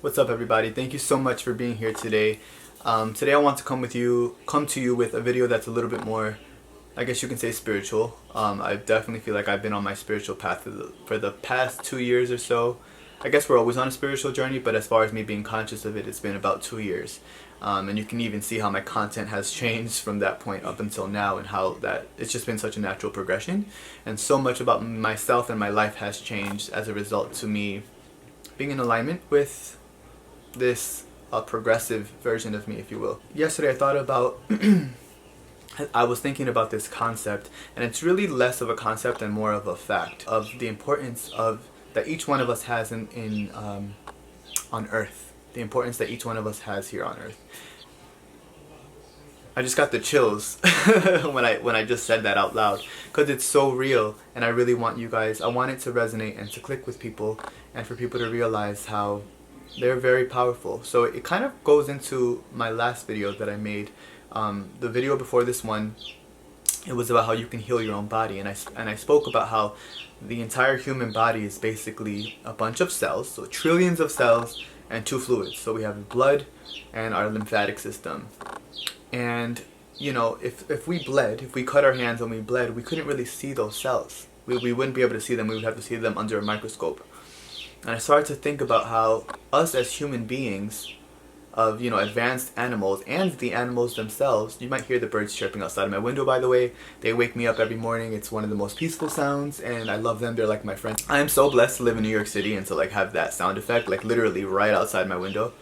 What's up, everybody? Thank you so much for being here today. Today I want to come to you with a video that's a little bit more, I guess you can say, spiritual. I definitely feel like I've been on my spiritual path for the past 2 years or so. I guess we're always on a spiritual journey, but as far as me being conscious of it, it's been about 2 years. And you can even see how my content has changed from that point up until now, and how that it's just been such a natural progression. And so much about myself and my life has changed as a result to me being in alignment with this progressive version of me, if you will. Yesterday I thought about I was thinking about this concept, and it's really less of a concept and more of a fact of the importance of that each one of us has in on Earth. The importance that each one of us has here on Earth. I just got the chills when I just said that out loud, because it's so real, and I really want you guys, I want it to resonate and to click with people, and for people to realize how they're very powerful. So it kind of goes into my last video that I made. The video before this one, it was about how you can heal your own body, and I spoke about how the entire human body is basically a bunch of cells, so trillions of cells, and two fluids. So we have blood and our lymphatic system. And you know, if we bled, if we cut our hands and we bled, we couldn't really see those cells. We wouldn't be able to see them. We would have to see them under a microscope. And I started to think about how us as human beings, of, you know, advanced animals and the animals themselves, you might hear the birds chirping outside of my window, by the way. They wake me up every morning. It's one of the most peaceful sounds, and I love them. They're like my friends. I am so blessed to live in New York City and to like have that sound effect, like literally right outside my window.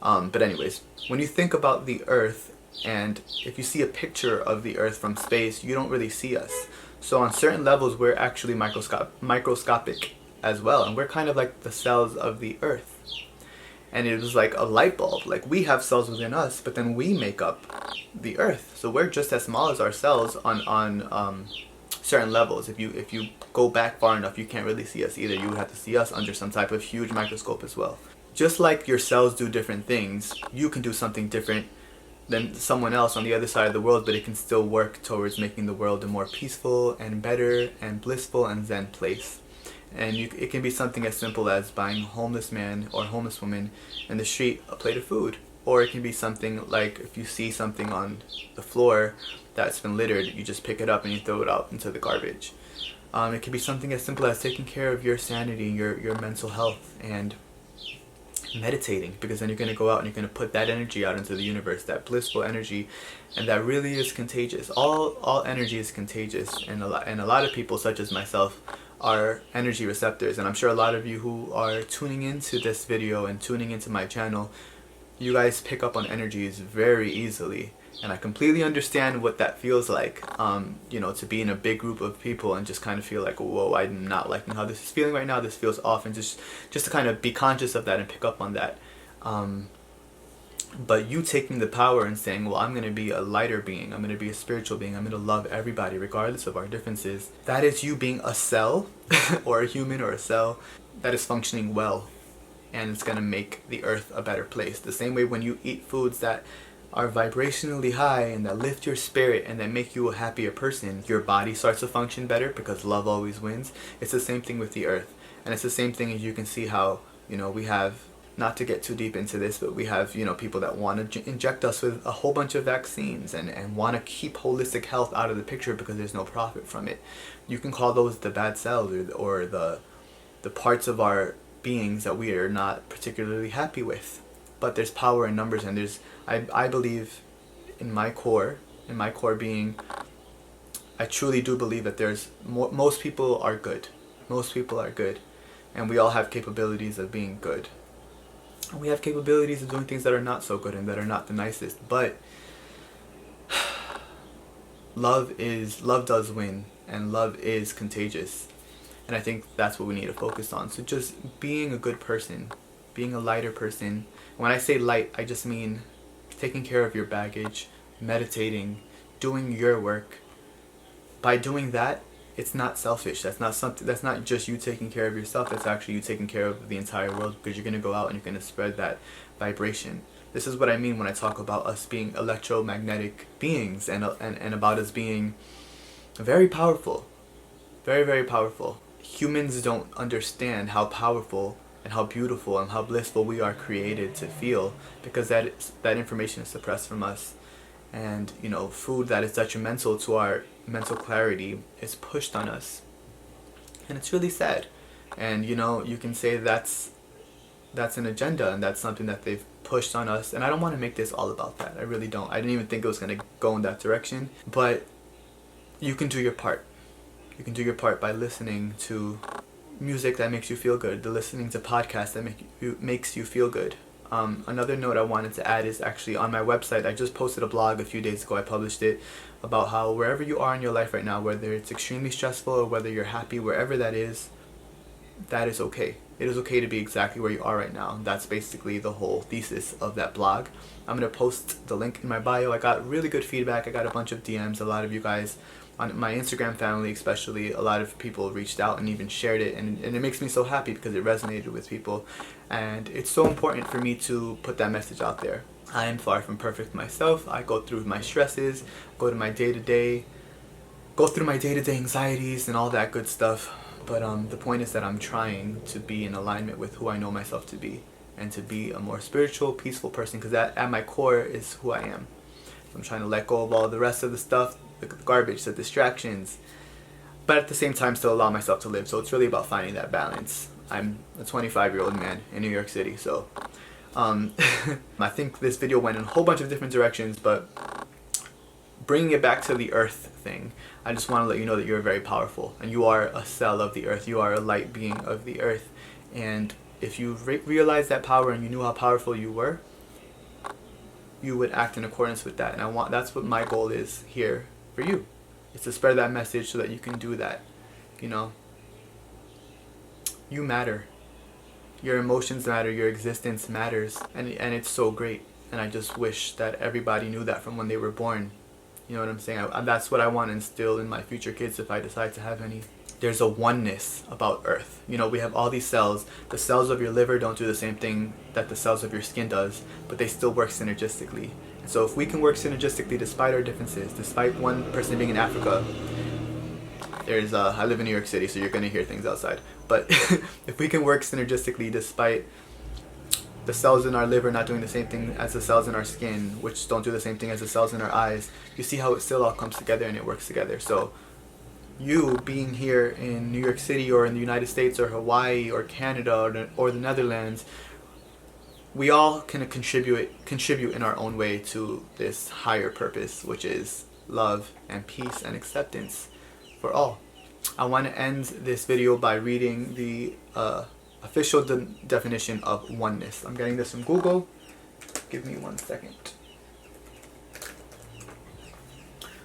But anyways, when you think about the Earth, and if you see a picture of the Earth from space, you don't really see us. So on certain levels, we're actually microscopic as well, and we're kind of like the cells of the Earth. And it was like a light bulb, like we have cells within us, but then we make up the Earth. So we're just as small as our cells on certain levels. If you go back far enough, you can't really see us either. You would have to see us under some type of huge microscope as well. Just like your cells do different things, you can do something different than someone else on the other side of the world, but it can still work towards making the world a more peaceful and better and blissful and zen place. And it can be something as simple as buying a homeless man or a homeless woman in the street a plate of food. Or it can be something like, if you see something on the floor that's been littered, you just pick it up and you throw it out into the garbage. It can be something as simple as taking care of your sanity, your mental health, and meditating, because then you're going to go out and you're going to put that energy out into the universe, that blissful energy, and that really is contagious. All energy is contagious, and a lot of people, such as myself, are energy receptors. And I'm sure a lot of you who are tuning into this video and tuning into my channel, you guys pick up on energies very easily, and I completely understand what that feels like. You know, to be in a big group of people and just kind of feel like, whoa, I'm not liking how this is feeling right now, this feels off, and just to kind of be conscious of that and pick up on that. But you taking the power and saying, well, I'm going to be a lighter being, I'm going to be a spiritual being, I'm going to love everybody regardless of our differences. That is you being a cell, or a human or a cell, that is functioning well. And it's going to make the Earth a better place. The same way when you eat foods that are vibrationally high and that lift your spirit and that make you a happier person, your body starts to function better because love always wins. It's the same thing with the Earth. And it's the same thing as you can see how, you know, we have, not to get too deep into this, but we have, you know, people that want to inject us with a whole bunch of vaccines and want to keep holistic health out of the picture because there's no profit from it. You can call those the bad cells, or the parts of our beings that we are not particularly happy with. But there's power in numbers, and there's, I believe in my core being, I truly do believe that there's most people are good. Most people are good, and we all have capabilities of being good. We have capabilities of doing things that are not so good and that are not the nicest, but love does win, and love is contagious. And I think that's what we need to focus on. So just being a good person, being a lighter person. When I say light, I just mean taking care of your baggage, meditating, doing your work. By doing that, it's not selfish. That's not just you taking care of yourself. That's actually you taking care of the entire world, because you're going to go out and you're going to spread that vibration. This is what I mean when I talk about us being electromagnetic beings, and about us being very powerful. Very, very powerful. Humans don't understand how powerful and how beautiful and how blissful we are created to feel, because that information is suppressed from us. And you know, food that is detrimental to our mental clarity is pushed on us, and it's really sad. And you know, you can say that's an agenda, and that's something that they've pushed on us, and I don't want to make this all about that. I really don't. I didn't even think it was going to go in that direction, but you can do your part. You can do your part by listening to music that makes you feel good, the listening to podcasts that makes you feel good. Another note I wanted to add is actually on my website. I just posted a blog a few days ago. I published it about how wherever you are in your life right now, whether it's extremely stressful or whether you're happy, wherever that is okay. It is okay to be exactly where you are right now. That's basically the whole thesis of that blog. I'm going to post the link in my bio. I got really good feedback. I got a bunch of DMs. A lot of you guys on my Instagram family especially, a lot of people reached out and even shared it, and it makes me so happy because it resonated with people. And it's so important for me to put that message out there. I am far from perfect myself. I go through my stresses, go through my day-to-day anxieties and all that good stuff. But the point is that I'm trying to be in alignment with who I know myself to be, and to be a more spiritual, peaceful person, because that at my core is who I am. So I'm trying to let go of all the rest of the stuff, the garbage, the distractions, but at the same time still allow myself to live. So it's really about finding that balance. I'm a 25-year-old man in New York City, so I think this video went in a whole bunch of different directions, but bringing it back to the earth thing, I just want to let you know that you're very powerful, and you are a cell of the earth. You are a light being of the earth, and if you realized that power and you knew how powerful you were, you would act in accordance with that. And that's what my goal is here for you, is to spread that message so that you can do that. You know, you matter. Your emotions matter. Your existence matters, and it's so great. And I just wish that everybody knew that from when they were born. You know what I'm saying? That's what I want to instill in my future kids if I decide to have any. There's a oneness about Earth. You know, we have all these cells. The cells of your liver don't do the same thing that the cells of your skin does, but they still work synergistically. So if we can work synergistically despite our differences, despite one person being in Africa, I live in New York City, so you're going to hear things outside. But if we can work synergistically despite the cells in our liver not doing the same thing as the cells in our skin, which don't do the same thing as the cells in our eyes, you see how it still all comes together and it works together. So you being here in New York City or in the United States or Hawaii or Canada or the Netherlands, we all can contribute in our own way to this higher purpose, which is love and peace and acceptance for all. I want to end this video by reading the official definition of oneness. I'm getting this from Google. Give me 1 second.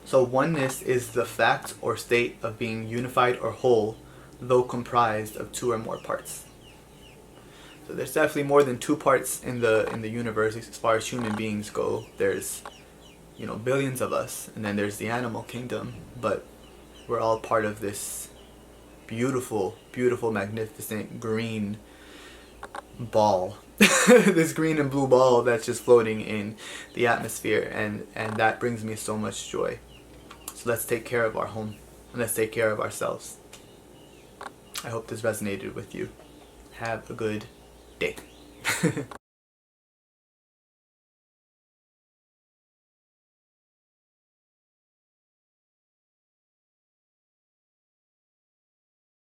So oneness is the fact or state of being unified or whole, though comprised of two or more parts. So there's definitely more than two parts in the universe as far as human beings go. There's, you know, billions of us, and then there's the animal kingdom, but we're all part of this beautiful, beautiful, magnificent green ball. This green and blue ball that's just floating in the atmosphere, and that brings me so much joy. So let's take care of our home, and let's take care of ourselves. I hope this resonated with you. Have a good day.